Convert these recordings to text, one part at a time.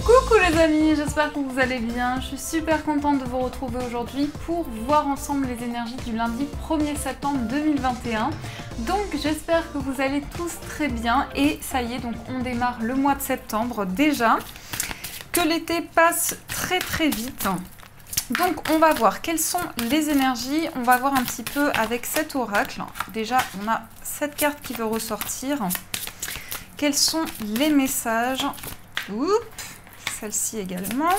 Coucou les amis, j'espère que vous allez bien. Je suis super contente de vous retrouver aujourd'hui pour voir ensemble les énergies du lundi 1er septembre 2021. Donc j'espère que vous allez tous très bien et ça y est, donc on démarre le mois de septembre déjà, que l'été passe très vite. Donc on va voir quelles sont les énergies, on va voir un petit peu avec cet oracle. Déjà on a cette carte qui veut ressortir. Quels sont les messages? Oups, celle-ci également.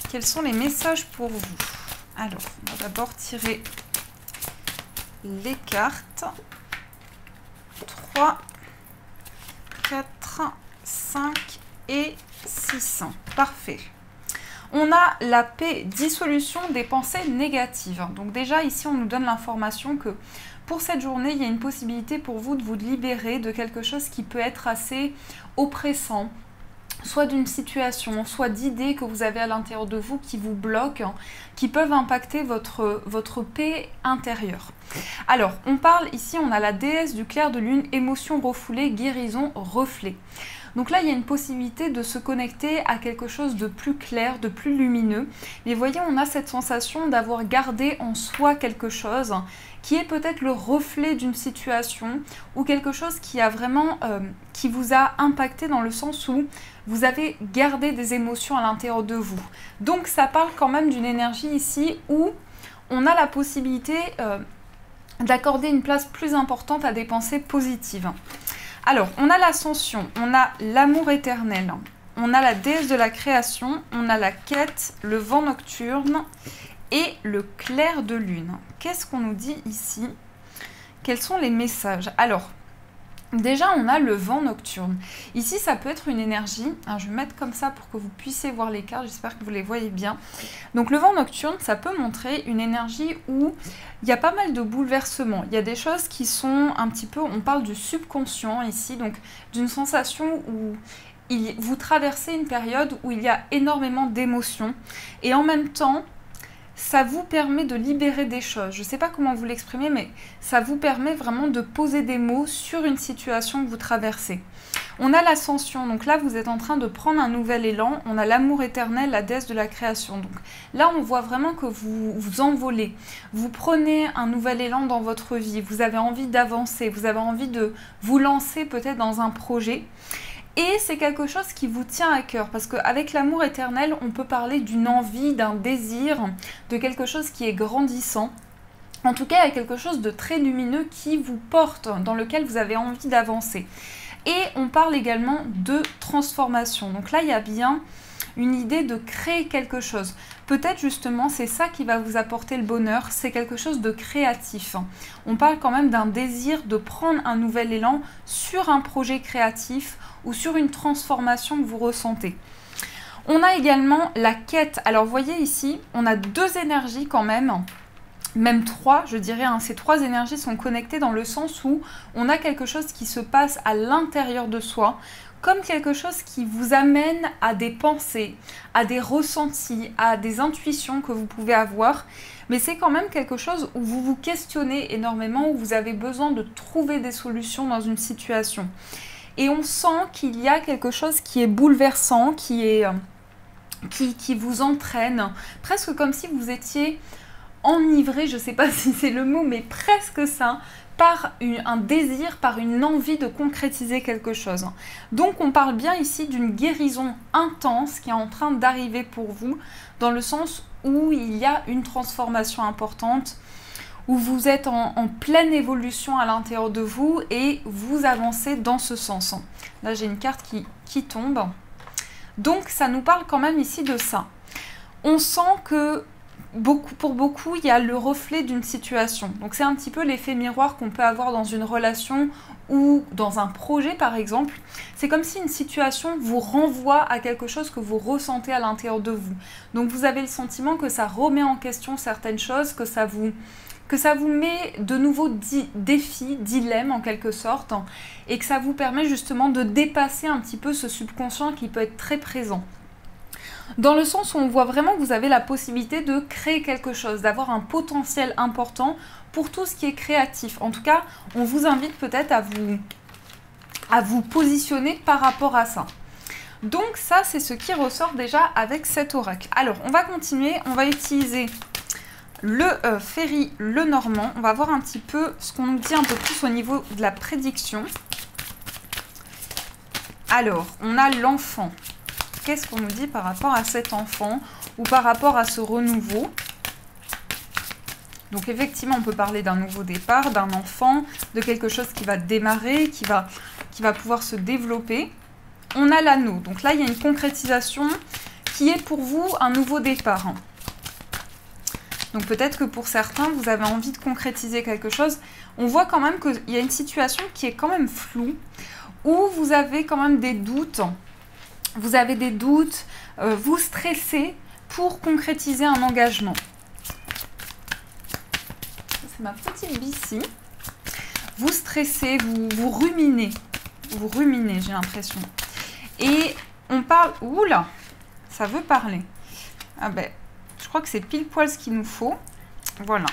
Quels sont les messages pour vous? Alors, on va d'abord tirer les cartes. 3, 4, 5 et 6. Parfait. On a la paix, dissolution des pensées négatives. Donc déjà, ici, on nous donne l'information que pour cette journée, il y a une possibilité pour vous de vous libérer de quelque chose qui peut être assez oppressant, soit d'une situation, soit d'idées que vous avez à l'intérieur de vous qui vous bloquent, qui peuvent impacter votre paix intérieure. Alors, on parle ici, on a la déesse du clair de lune, émotion refoulée, guérison, reflet. Donc là, il y a une possibilité de se connecter à quelque chose de plus clair, de plus lumineux. Mais voyez, on a cette sensation d'avoir gardé en soi quelque chose qui est peut-être le reflet d'une situation ou quelque chose qui a vraiment, qui vous a impacté dans le sens où vous avez gardé des émotions à l'intérieur de vous. Donc ça parle quand même d'une énergie ici où on a la possibilité d'accorder une place plus importante à des pensées positives. Alors, on a l'ascension, on a l'amour éternel, on a la déesse de la création, on a la quête, le vent nocturne et le clair de lune. Qu'est-ce qu'on nous dit ici? Quels sont les messages? Alors, déjà, on a le vent nocturne. Ici, ça peut être une énergie. Alors, je vais mettre comme ça pour que vous puissiez voir les cartes. J'espère que vous les voyez bien. Donc, le vent nocturne, ça peut montrer une énergie où il y a pas mal de bouleversements. Il y a des choses qui sont un petit peu... On parle du subconscient ici, donc d'une sensation où vous traversez une période où il y a énormément d'émotions. Et en même temps, ça vous permet de libérer des choses. Je ne sais pas comment vous l'exprimer, mais ça vous permet vraiment de poser des mots sur une situation que vous traversez. On a l'ascension, donc là vous êtes en train de prendre un nouvel élan. On a l'amour éternel, la déesse de la création. Donc là on voit vraiment que vous vous envolez. Vous prenez un nouvel élan dans votre vie. Vous avez envie d'avancer, vous avez envie de vous lancer peut-être dans un projet. Et c'est quelque chose qui vous tient à cœur, parce qu'avec l'amour éternel, on peut parler d'une envie, d'un désir, de quelque chose qui est grandissant. En tout cas, il y a quelque chose de très lumineux qui vous porte, dans lequel vous avez envie d'avancer. Et on parle également de transformation. Donc là, il y a bien une idée de créer quelque chose. Peut-être justement, c'est ça qui va vous apporter le bonheur, c'est quelque chose de créatif. On parle quand même d'un désir de prendre un nouvel élan sur un projet créatif ou sur une transformation que vous ressentez. On a également la quête. Alors, vous voyez ici, on a deux énergies quand même trois, je dirais, hein. Ces trois énergies sont connectées dans le sens où on a quelque chose qui se passe à l'intérieur de soi, comme quelque chose qui vous amène à des pensées, à des ressentis, à des intuitions que vous pouvez avoir. Mais c'est quand même quelque chose où vous vous questionnez énormément, où vous avez besoin de trouver des solutions dans une situation. Et on sent qu'il y a quelque chose qui est bouleversant, qui vous entraîne, presque comme si vous étiez enivré, je ne sais pas si c'est le mot, mais presque ça, par un désir, par une envie de concrétiser quelque chose. Donc on parle bien ici d'une guérison intense qui est en train d'arriver pour vous, dans le sens où il y a une transformation importante, où vous êtes en pleine évolution à l'intérieur de vous et vous avancez dans ce sens. Là, j'ai une carte qui tombe. Donc, ça nous parle quand même ici de ça. On sent que pour beaucoup, il y a le reflet d'une situation. Donc, c'est un petit peu l'effet miroir qu'on peut avoir dans une relation ou dans un projet, par exemple. C'est comme si une situation vous renvoie à quelque chose que vous ressentez à l'intérieur de vous. Donc, vous avez le sentiment que ça remet en question certaines choses, que ça vous met de nouveaux défis, dilemmes en quelque sorte, et que ça vous permet justement de dépasser un petit peu ce subconscient qui peut être très présent. Dans le sens où on voit vraiment que vous avez la possibilité de créer quelque chose, d'avoir un potentiel important pour tout ce qui est créatif. En tout cas, on vous invite peut-être à vous positionner par rapport à ça. Donc ça, c'est ce qui ressort déjà avec cet oracle. Alors, on va continuer, on va utiliser le Ferry Lenormand. On va voir un petit peu ce qu'on nous dit un peu plus au niveau de la prédiction. Alors, on a l'enfant. Qu'est-ce qu'on nous dit par rapport à cet enfant ou par rapport à ce renouveau? Donc effectivement, on peut parler d'un nouveau départ, d'un enfant, de quelque chose qui va démarrer, qui va pouvoir se développer. On a l'anneau. Donc là, il y a une concrétisation qui est pour vous un nouveau départ. Donc peut-être que pour certains, vous avez envie de concrétiser quelque chose. On voit quand même qu'il y a une situation qui est quand même floue, où vous avez quand même des doutes. Vous avez des doutes, vous stressez pour concrétiser un engagement. C'est ma petite bici. Vous stressez, vous ruminez. Vous ruminez, j'ai l'impression. Et on parle... Oula, ça veut parler. Ah ben, je crois que c'est pile poil ce qu'il nous faut. Voilà,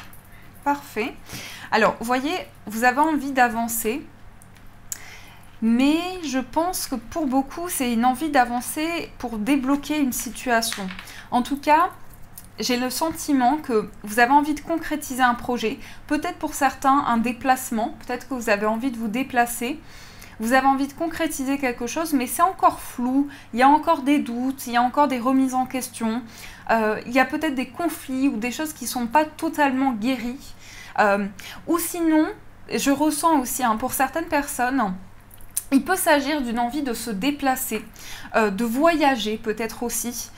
parfait. Alors, vous voyez, vous avez envie d'avancer. Mais je pense que pour beaucoup, c'est une envie d'avancer pour débloquer une situation. En tout cas, j'ai le sentiment que vous avez envie de concrétiser un projet. Peut-être pour certains, un déplacement. Peut-être que vous avez envie de vous déplacer. Vous avez envie de concrétiser quelque chose, mais c'est encore flou. Il y a encore des doutes, il y a encore des remises en question. Il y a peut-être des conflits ou des choses qui ne sont pas totalement guéries. Ou sinon, je ressens aussi, pour certaines personnes... Il peut s'agir d'une envie de se déplacer, de voyager peut-être aussi,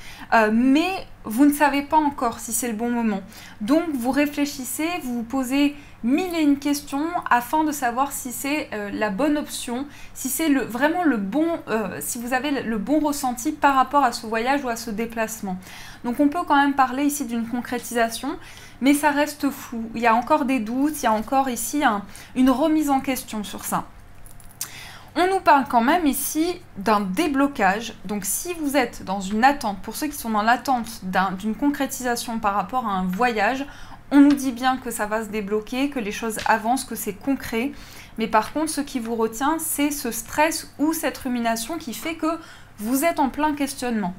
mais vous ne savez pas encore si c'est le bon moment. Donc vous réfléchissez, vous vous posez mille et une questions afin de savoir si c'est la bonne option, si c'est vraiment le bon, si vous avez le bon ressenti par rapport à ce voyage ou à ce déplacement. Donc on peut quand même parler ici d'une concrétisation, mais ça reste flou. Il y a encore des doutes, il y a encore ici une remise en question sur ça. On nous parle quand même ici d'un déblocage. Donc si vous êtes dans une attente, pour ceux qui sont dans l'attente d'une concrétisation par rapport à un voyage, on nous dit bien que ça va se débloquer, que les choses avancent, que c'est concret. Mais par contre, ce qui vous retient, c'est ce stress ou cette rumination qui fait que vous êtes en plein questionnement.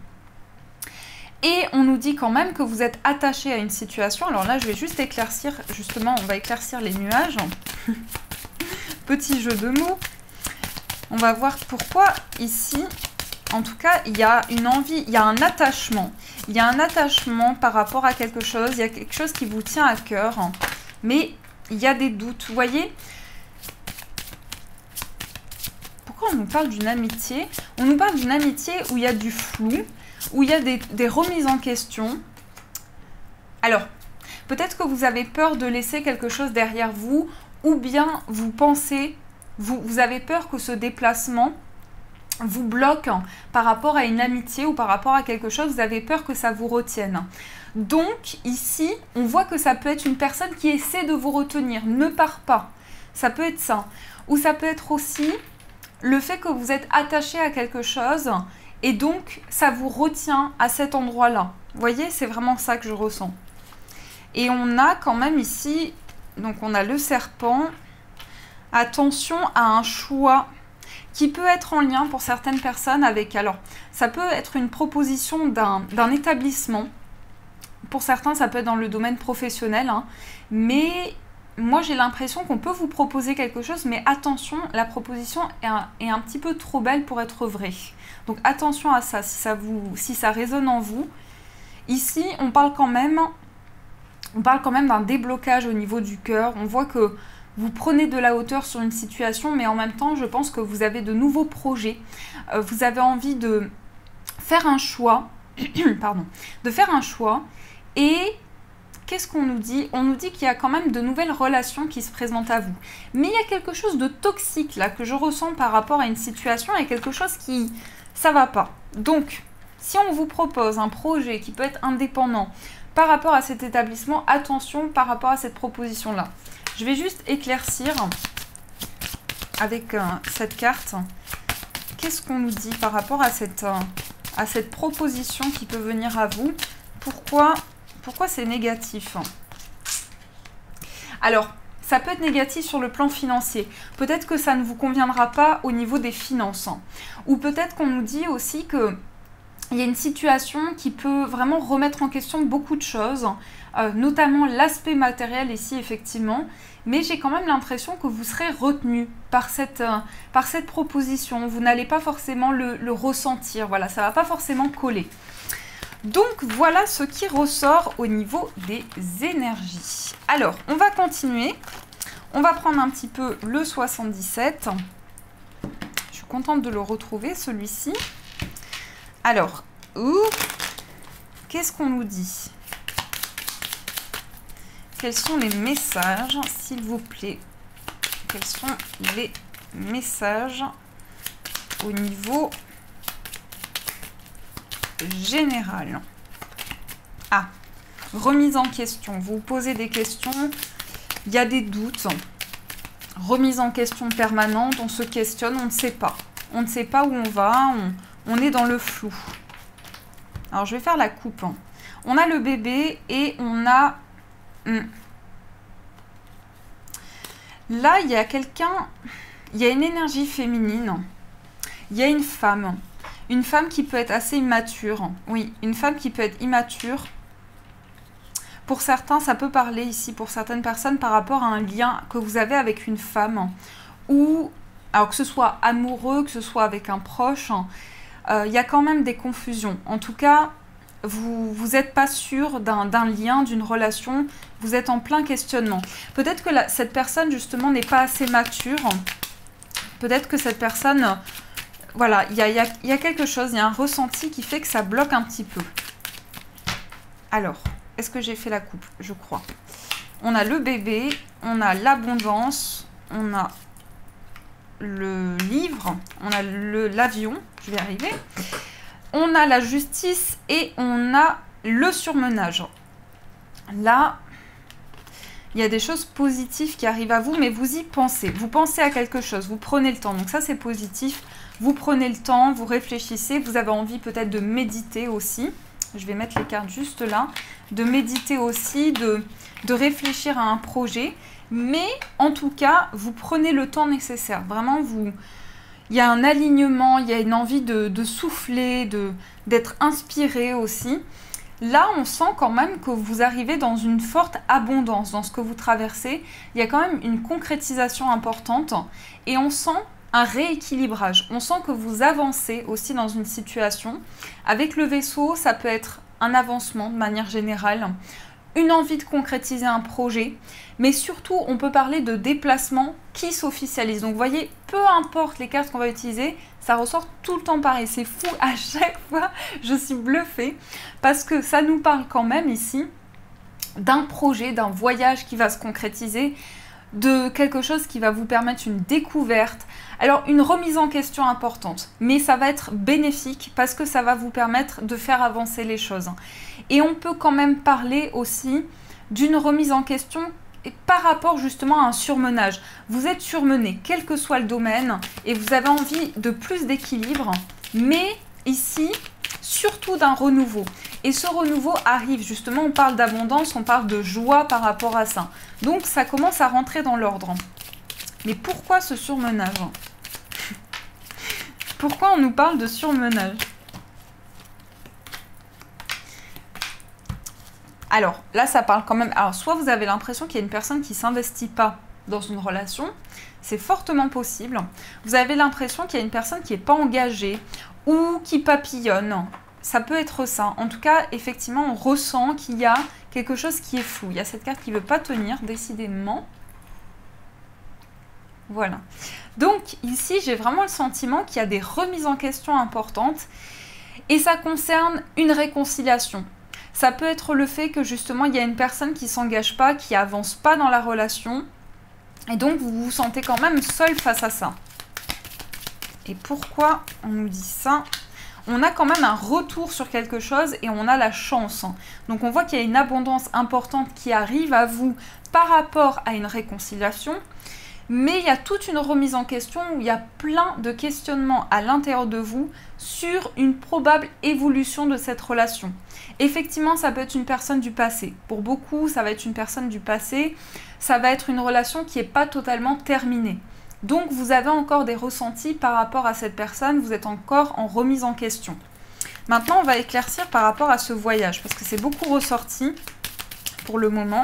Et on nous dit quand même que vous êtes attaché à une situation. Alors là, je vais juste éclaircir, justement, on va éclaircir les nuages. Petit jeu de mots. On va voir pourquoi ici, en tout cas, il y a une envie, il y a un attachement. Il y a un attachement par rapport à quelque chose, il y a quelque chose qui vous tient à cœur, mais il y a des doutes. Vous voyez, pourquoi on nous parle d'une amitié? On nous parle d'une amitié où il y a du flou, où il y a des remises en question. Alors, peut-être que vous avez peur de laisser quelque chose derrière vous, ou bien vous pensez... Vous avez peur que ce déplacement vous bloque par rapport à une amitié ou par rapport à quelque chose, vous avez peur que ça vous retienne. Donc ici, on voit que ça peut être une personne qui essaie de vous retenir, ne part pas. Ça peut être ça. Ou ça peut être aussi le fait que vous êtes attaché à quelque chose et donc ça vous retient à cet endroit-là. Vous voyez, c'est vraiment ça que je ressens. Et on a quand même ici, donc on a le serpent... Attention à un choix qui peut être en lien pour certaines personnes avec... Alors, ça peut être une proposition d'un établissement. Pour certains, ça peut être dans le domaine professionnel. Hein. Mais moi, j'ai l'impression qu'on peut vous proposer quelque chose. Mais attention, la proposition est un petit peu trop belle pour être vraie. Donc, attention à ça, si ça résonne en vous. Ici, on parle quand même d'un déblocage au niveau du cœur. On voit que... Vous prenez de la hauteur sur une situation, mais en même temps, je pense que vous avez de nouveaux projets. Vous avez envie de faire un choix. Pardon. De faire un choix. Et qu'est-ce qu'on nous dit? On nous dit qu'il y a quand même de nouvelles relations qui se présentent à vous. Mais il y a quelque chose de toxique là que je ressens par rapport à une situation. Il y a quelque chose qui... ça va pas. Donc, si on vous propose un projet qui peut être indépendant par rapport à cet établissement, attention par rapport à cette proposition-là. Je vais juste éclaircir avec cette carte. Qu'est-ce qu'on nous dit par rapport à cette proposition qui peut venir à vous? Pourquoi c'est négatif? Alors, ça peut être négatif sur le plan financier. Peut-être que ça ne vous conviendra pas au niveau des finances. Ou peut-être qu'on nous dit aussi que il y a une situation qui peut vraiment remettre en question beaucoup de choses, notamment l'aspect matériel ici, effectivement. Mais j'ai quand même l'impression que vous serez retenu par cette proposition. Vous n'allez pas forcément le ressentir. Voilà, ça ne va pas forcément coller. Donc, voilà ce qui ressort au niveau des énergies. Alors, on va continuer. On va prendre un petit peu le 77. Je suis contente de le retrouver, celui-ci. Alors, qu'est-ce qu'on nous dit? Quels sont les messages, s'il vous plaît? Quels sont les messages au niveau général? Ah, remise en question. Vous vous posez des questions, il y a des doutes. Remise en question permanente, on se questionne, on ne sait pas. On ne sait pas où on va, on est dans le flou. Alors, je vais faire la coupe. On a le bébé et on a... Là, il y a quelqu'un... Il y a une énergie féminine. Il y a une femme. Une femme qui peut être assez immature. Oui, une femme qui peut être immature. Pour certains, ça peut parler ici, pour certaines personnes, par rapport à un lien que vous avez avec une femme. Ou, alors que ce soit amoureux, que ce soit avec un proche... il y a quand même des confusions. En tout cas, vous n'êtes pas sûr d'un lien, d'une relation. Vous êtes en plein questionnement. Peut-être que cette personne, justement, n'est pas assez mature. Peut-être que cette personne... Voilà, il y a quelque chose, il y a un ressenti qui fait que ça bloque un petit peu. Alors, est-ce que j'ai fait la coupe? Je crois. On a le bébé, on a l'abondance, on a... le livre, on a l'avion, je vais arriver, on a la justice et on a le surmenage. Là, il y a des choses positives qui arrivent à vous, mais vous y pensez. Vous pensez à quelque chose, vous prenez le temps. Donc ça, c'est positif. Vous prenez le temps, vous réfléchissez. Vous avez envie peut-être de méditer aussi. Je vais mettre les cartes juste là. De méditer aussi, de réfléchir à un projet. Mais en tout cas, vous prenez le temps nécessaire. Vraiment, il y a un alignement, il y a une envie de souffler, d'être inspiré aussi. Là, on sent quand même que vous arrivez dans une forte abondance dans ce que vous traversez. Il y a quand même une concrétisation importante et on sent un rééquilibrage. On sent que vous avancez aussi dans une situation. Avec le vaisseau, ça peut être un avancement de manière générale, une envie de concrétiser un projet, mais surtout, on peut parler de déplacement qui s'officialise. Donc, vous voyez, peu importe les cartes qu'on va utiliser, ça ressort tout le temps pareil. C'est fou, à chaque fois, je suis bluffée parce que ça nous parle quand même ici d'un projet, d'un voyage qui va se concrétiser, de quelque chose qui va vous permettre une découverte. Alors, une remise en question importante, mais ça va être bénéfique parce que ça va vous permettre de faire avancer les choses. Et on peut quand même parler aussi d'une remise en question par rapport justement à un surmenage. Vous êtes surmené, quel que soit le domaine, et vous avez envie de plus d'équilibre, mais ici, surtout d'un renouveau. Et ce renouveau arrive, justement, on parle d'abondance, on parle de joie par rapport à ça. Donc, ça commence à rentrer dans l'ordre. Mais pourquoi ce surmenage? Pourquoi on nous parle de surmenage? Alors, là, ça parle quand même... Alors, soit vous avez l'impression qu'il y a une personne qui ne s'investit pas dans une relation, c'est fortement possible. Vous avez l'impression qu'il y a une personne qui n'est pas engagée ou qui papillonne. Ça peut être ça. En tout cas, effectivement, on ressent qu'il y a quelque chose qui est flou. Il y a cette carte qui ne veut pas tenir, décidément. Voilà. Donc, ici, j'ai vraiment le sentiment qu'il y a des remises en question importantes et ça concerne une réconciliation. Ça peut être le fait que, justement, il y a une personne qui ne s'engage pas, qui n'avance pas dans la relation et donc, vous vous sentez quand même seul face à ça. Et pourquoi on nous dit ça ? On a quand même un retour sur quelque chose et on a la chance. Donc, on voit qu'il y a une abondance importante qui arrive à vous par rapport à une réconciliation. mais il y a toute une remise en question où il y a plein de questionnements à l'intérieur de vous sur une probable évolution de cette relation. Effectivement, ça peut être une personne du passé. Pour beaucoup, ça va être une personne du passé. Ça va être une relation qui n'est pas totalement terminée. Donc, vous avez encore des ressentis par rapport à cette personne. Vous êtes encore en remise en question. Maintenant, on va éclaircir par rapport à ce voyage, parce que c'est beaucoup ressorti pour le moment.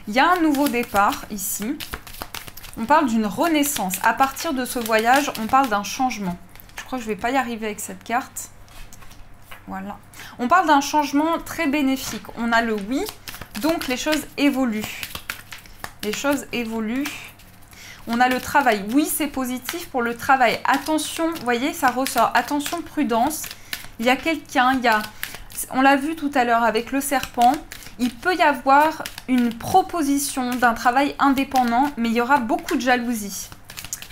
Il y a un nouveau départ ici. On parle d'une renaissance. À partir de ce voyage, on parle d'un changement. Je crois que je ne vais pas y arriver avec cette carte. Voilà. On parle d'un changement très bénéfique. On a le oui, donc les choses évoluent. Les choses évoluent. On a le travail. Oui, c'est positif pour le travail. Attention, vous voyez, ça ressort. Attention, prudence. Il y a quelqu'un, on l'a vu tout à l'heure avec le serpent. Il peut y avoir une proposition d'un travail indépendant, mais il y aura beaucoup de jalousie.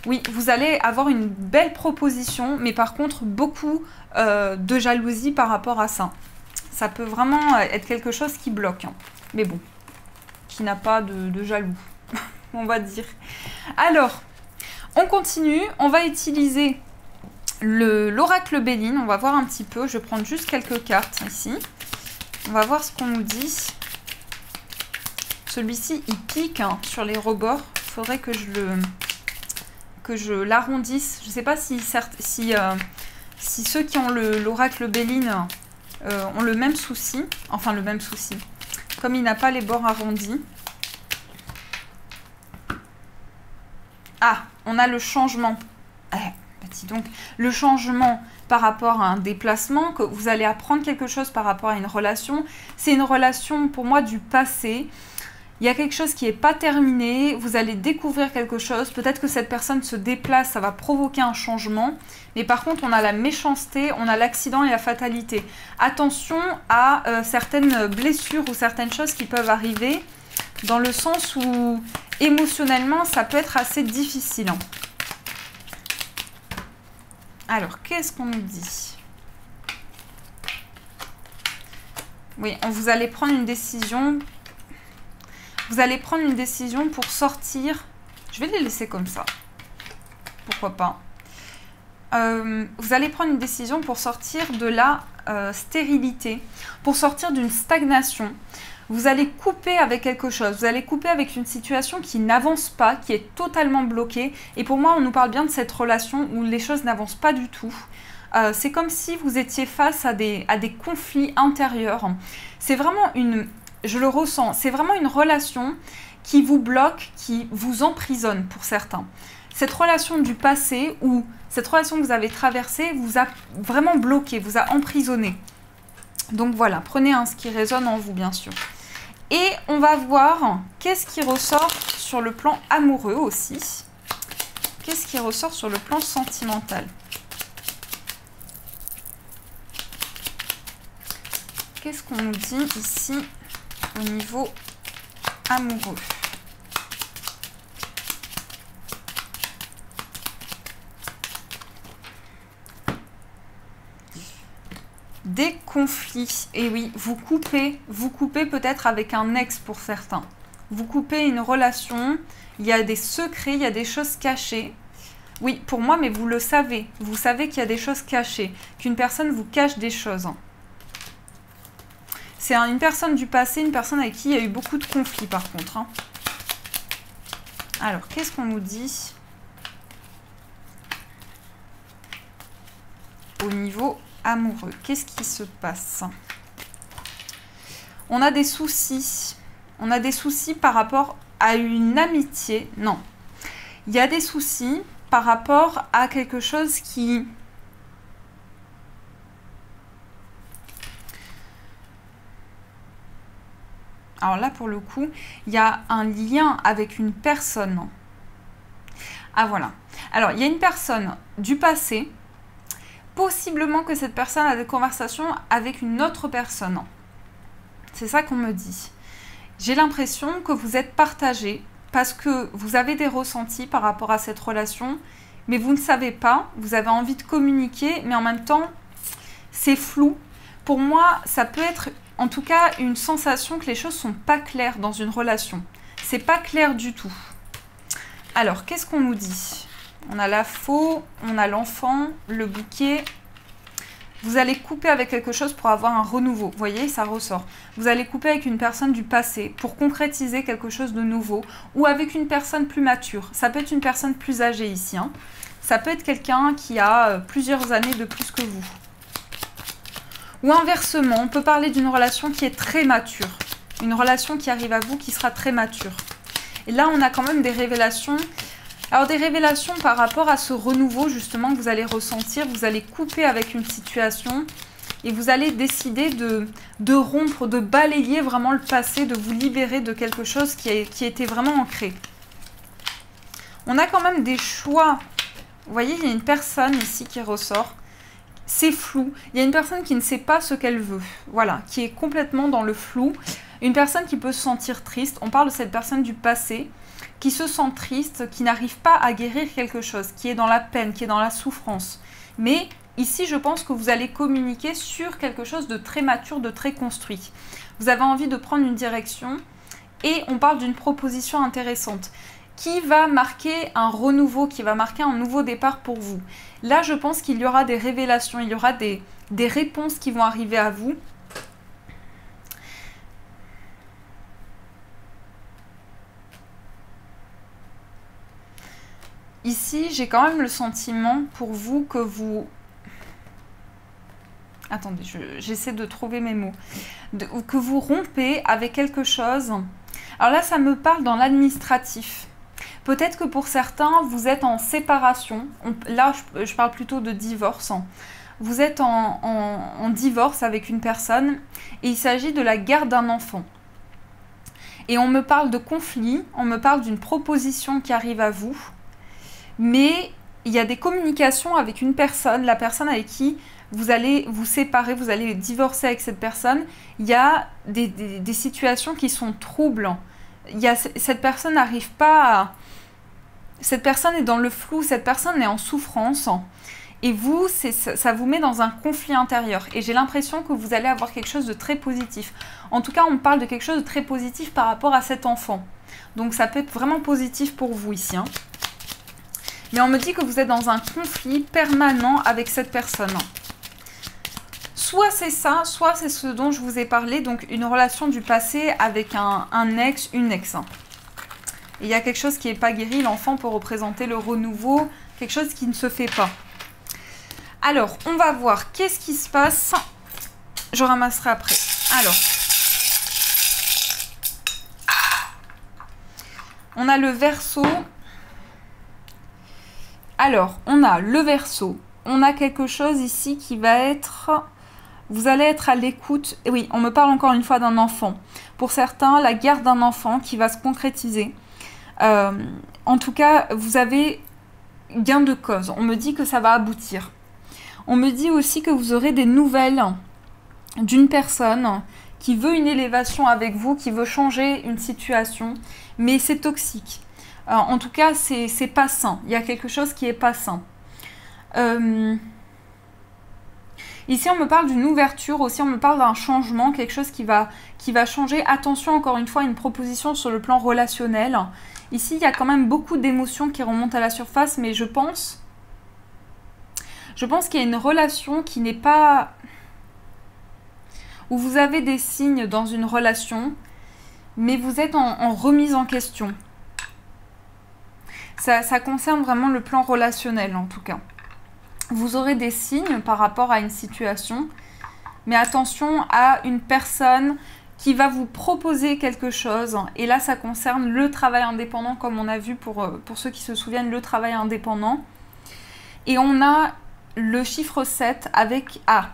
Oui, vous allez avoir une belle proposition, mais par contre, beaucoup de jalousie par rapport à ça. Ça peut vraiment être quelque chose qui bloque. Hein. Mais bon, qui n'a pas de jaloux, on va dire. Alors, on continue. On va utiliser l'oracle Béline. On va voir un petit peu. Je vais prendre juste quelques cartes ici. On va voir ce qu'on nous dit. Celui-ci, il pique hein, sur les rebords. Il faudrait que je l'arrondisse. Je ne sais pas si ceux qui ont l'oracle Béline ont le même souci. Enfin, le même souci. Comme il n'a pas les bords arrondis. Ah, on a le changement. Donc, le changement par rapport à un déplacement, que vous allez apprendre quelque chose par rapport à une relation. C'est une relation, pour moi, du passé. Il y a quelque chose qui n'est pas terminé. Vous allez découvrir quelque chose. Peut-être que cette personne se déplace, ça va provoquer un changement. Mais par contre, on a la méchanceté, on a l'accident et la fatalité. Attention à certaines blessures ou certaines choses qui peuvent arriver, dans le sens où émotionnellement, ça peut être assez difficile. Alors, qu'est-ce qu'on nous dit? Oui, vous allez prendre une décision. Vous allez prendre une décision pour sortir. Je vais les laisser comme ça. Pourquoi pas. Vous allez prendre une décision pour sortir de la stérilité, pour sortir d'une stagnation. Vous allez couper avec quelque chose, vous allez couper avec une situation qui n'avance pas, qui est totalement bloquée. Et pour moi, on nous parle bien de cette relation où les choses n'avancent pas du tout. C'est comme si vous étiez face à des conflits intérieurs. C'est vraiment je le ressens, c'est vraiment une relation qui vous bloque, qui vous emprisonne pour certains. Cette relation du passé ou cette relation que vous avez traversée vous a vraiment bloqué, vous a emprisonné. Donc voilà, prenez ce qui résonne en vous, bien sûr. Et on va voir qu'est-ce qui ressort sur le plan amoureux aussi. Qu'est-ce qui ressort sur le plan sentimental? Qu'est-ce qu'on nous dit ici au niveau amoureux? Des conflits. Et oui, vous coupez peut-être avec un ex pour certains. Vous coupez une relation, il y a des secrets, il y a des choses cachées. Oui, pour moi, mais vous le savez. Vous savez qu'il y a des choses cachées, qu'une personne vous cache des choses. C'est une personne du passé, une personne avec qui il y a eu beaucoup de conflits par contre. Alors, qu'est-ce qu'on nous dit au niveau amoureux? Qu'est-ce qui se passe? On a des soucis. On a des soucis par rapport à une amitié. Non. Il y a des soucis par rapport à quelque chose qui... Alors là, pour le coup, il y a un lien avec une personne. Ah, voilà. Alors, il y a une personne du passé. Possiblement que cette personne a des conversations avec une autre personne. C'est ça qu'on me dit. J'ai l'impression que vous êtes partagés parce que vous avez des ressentis par rapport à cette relation, mais vous ne savez pas, vous avez envie de communiquer, mais en même temps, c'est flou. Pour moi, ça peut être en tout cas une sensation que les choses ne sont pas claires dans une relation. C'est pas clair du tout. Alors, qu'est-ce qu'on nous dit? On a la faux, on a l'enfant, le bouquet. Vous allez couper avec quelque chose pour avoir un renouveau. Vous voyez, ça ressort. Vous allez couper avec une personne du passé pour concrétiser quelque chose de nouveau ou avec une personne plus mature. Ça peut être une personne plus âgée ici. Hein. Ça peut être quelqu'un qui a plusieurs années de plus que vous. Ou inversement, on peut parler d'une relation qui est très mature. Une relation qui arrive à vous qui sera très mature. Et là, on a quand même des révélations. Alors, des révélations par rapport à ce renouveau, justement, que vous allez ressentir. Vous allez couper avec une situation et vous allez décider de rompre, de balayer vraiment le passé, de vous libérer de quelque chose qui était vraiment ancré. On a quand même des choix. Vous voyez, il y a une personne ici qui ressort. C'est flou. Il y a une personne qui ne sait pas ce qu'elle veut. Voilà, qui est complètement dans le flou. Une personne qui peut se sentir triste, on parle de cette personne du passé, qui se sent triste, qui n'arrive pas à guérir quelque chose, qui est dans la peine, qui est dans la souffrance. Mais ici, je pense que vous allez communiquer sur quelque chose de très mature, de très construit. Vous avez envie de prendre une direction et on parle d'une proposition intéressante qui va marquer un renouveau, qui va marquer un nouveau départ pour vous. Là, je pense qu'il y aura des révélations, il y aura des réponses qui vont arriver à vous. Ici, j'ai quand même le sentiment pour vous que vous... Attendez, j'essaie de trouver mes mots. Que vous rompez avec quelque chose. Alors là, ça me parle dans l'administratif. Peut-être que pour certains, vous êtes en séparation. Là, je parle plutôt de divorce. Vous êtes en divorce avec une personne et il s'agit de la garde d'un enfant. Et on me parle de conflit, on me parle d'une proposition qui arrive à vous. Mais il y a des communications avec une personne, la personne avec qui vous allez vous séparer, vous allez divorcer avec cette personne. Il y a des situations qui sont troubles. Cette personne n'arrive pas à... Cette personne est dans le flou, cette personne est en souffrance. Et vous, ça vous met dans un conflit intérieur. Et j'ai l'impression que vous allez avoir quelque chose de très positif. En tout cas, on parle de quelque chose de très positif par rapport à cet enfant. Donc ça peut être vraiment positif pour vous ici. Hein. Mais on me dit que vous êtes dans un conflit permanent avec cette personne. Soit c'est ça, soit c'est ce dont je vous ai parlé, donc une relation du passé avec un ex, une ex. Et il y a quelque chose qui n'est pas guéri, l'enfant peut représenter le renouveau, quelque chose qui ne se fait pas. Alors, on va voir qu'est-ce qui se passe. Je ramasserai après. Alors, on a le Verseau. Alors, on a le Verseau. On a quelque chose ici qui va être... Vous allez être à l'écoute. Et oui, on me parle encore une fois d'un enfant. Pour certains, la garde d'un enfant qui va se concrétiser. En tout cas, vous avez gain de cause. On me dit que ça va aboutir. On me dit aussi que vous aurez des nouvelles d'une personne qui veut une élévation avec vous, qui veut changer une situation, mais c'est toxique. En tout cas, c'est pas sain. Il y a quelque chose qui est pas sain. Ici, on me parle d'une ouverture, aussi on me parle d'un changement, quelque chose qui va changer. Attention, encore une fois, une proposition sur le plan relationnel. Ici, il y a quand même beaucoup d'émotions qui remontent à la surface, mais je pense qu'il y a une relation qui n'est pas... où vous avez des signes dans une relation, mais vous êtes en remise en question. Ça concerne vraiment le plan relationnel, en tout cas. Vous aurez des signes par rapport à une situation, mais attention à une personne qui va vous proposer quelque chose. Et là, ça concerne le travail indépendant, comme on a vu pour ceux qui se souviennent, le travail indépendant. Et on a le chiffre 7 avec A.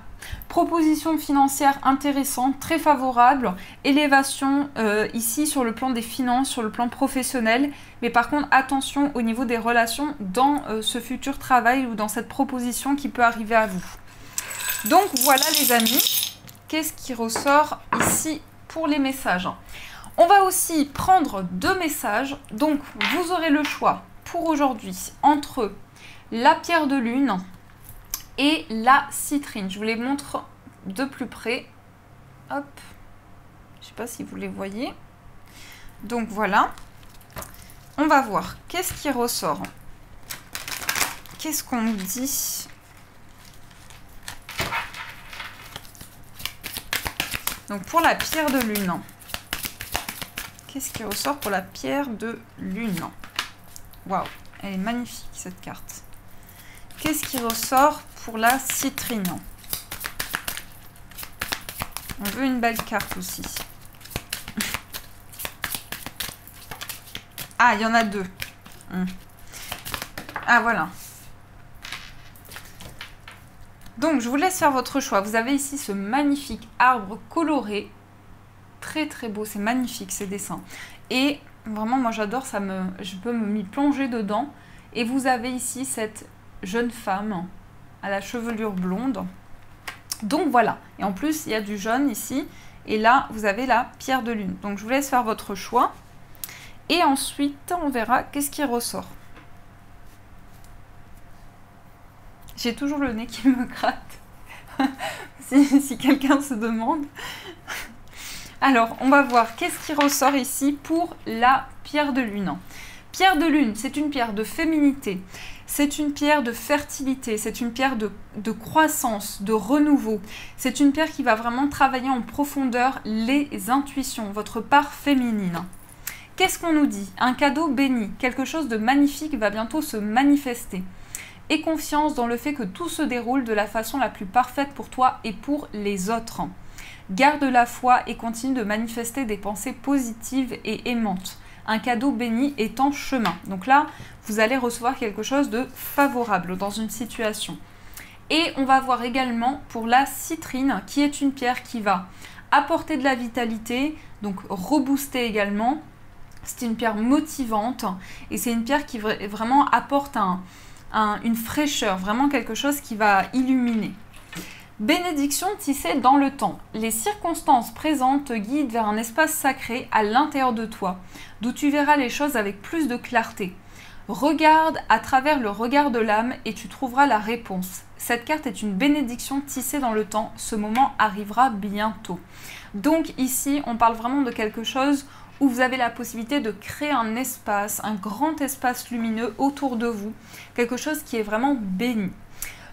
Proposition financière intéressante, très favorable, élévation ici sur le plan des finances, sur le plan professionnel, mais par contre attention au niveau des relations dans ce futur travail ou dans cette proposition qui peut arriver à vous. Donc voilà les amis, qu'est-ce qui ressort ici pour les messages? On va aussi prendre 2 messages, donc vous aurez le choix pour aujourd'hui entre la pierre de lune et la citrine. Je vous les montre de plus près. Hop. Je ne sais pas si vous les voyez. Donc voilà. On va voir qu'est-ce qui ressort. Qu'est-ce qu'on nous dit? Donc pour la pierre de lune. Qu'est-ce qui ressort pour la pierre de lune? Waouh, elle est magnifique cette carte. Qu'est-ce qui ressort pour la citrine? On veut une belle carte aussi. Ah, il y en a deux. Ah, voilà. Donc, je vous laisse faire votre choix. Vous avez ici ce magnifique arbre coloré. Très, très beau. C'est magnifique, ces dessins. Et vraiment, moi, j'adore. Je peux m'y plonger dedans. Et vous avez ici cette jeune femme à la chevelure blonde. Donc, voilà. Et en plus, il y a du jaune ici. Et là, vous avez la pierre de lune. Donc, je vous laisse faire votre choix. Et ensuite, on verra qu'est-ce qui ressort. J'ai toujours le nez qui me gratte. si quelqu'un se demande. Alors, on va voir qu'est-ce qui ressort ici pour la pierre de lune. Pierre de lune, c'est une pierre de féminité. C'est une pierre de fertilité. C'est une pierre de croissance, de renouveau. C'est une pierre qui va vraiment travailler en profondeur les intuitions, votre part féminine. Qu'est-ce qu'on nous dit? Un cadeau béni, quelque chose de magnifique va bientôt se manifester. Aie confiance dans le fait que tout se déroule de la façon la plus parfaite pour toi et pour les autres. Garde la foi et continue de manifester des pensées positives et aimantes. Un cadeau béni est en chemin. Donc là, vous allez recevoir quelque chose de favorable dans une situation. Et on va voir également pour la citrine, qui est une pierre qui va apporter de la vitalité, donc rebooster également. C'est une pierre motivante et c'est une pierre qui vraiment apporte une fraîcheur, vraiment quelque chose qui va illuminer. Bénédiction tissée dans le temps. Les circonstances présentes te guident vers un espace sacré à l'intérieur de toi, d'où tu verras les choses avec plus de clarté. Regarde à travers le regard de l'âme et tu trouveras la réponse. Cette carte est une bénédiction tissée dans le temps. Ce moment arrivera bientôt. Donc ici, on parle vraiment de quelque chose où vous avez la possibilité de créer un espace, un grand espace lumineux autour de vous, quelque chose qui est vraiment béni.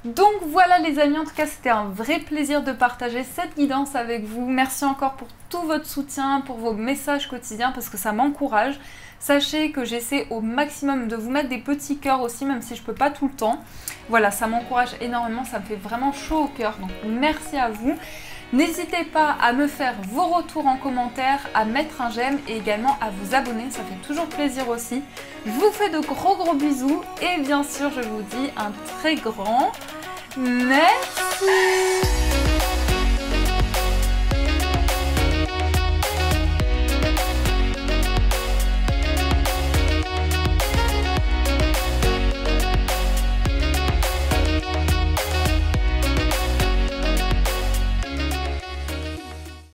Donc voilà les amis, en tout cas c'était un vrai plaisir de partager cette guidance avec vous. Merci encore pour tout votre soutien, pour vos messages quotidiens parce que ça m'encourage. Sachez que j'essaie au maximum de vous mettre des petits cœurs aussi, même si je ne peux pas tout le temps. Voilà, ça m'encourage énormément, ça me fait vraiment chaud au cœur, donc merci à vous. N'hésitez pas à me faire vos retours en commentaire, à mettre un j'aime et également à vous abonner, ça fait toujours plaisir aussi. Je vous fais de gros bisous et bien sûr je vous dis un très grand merci.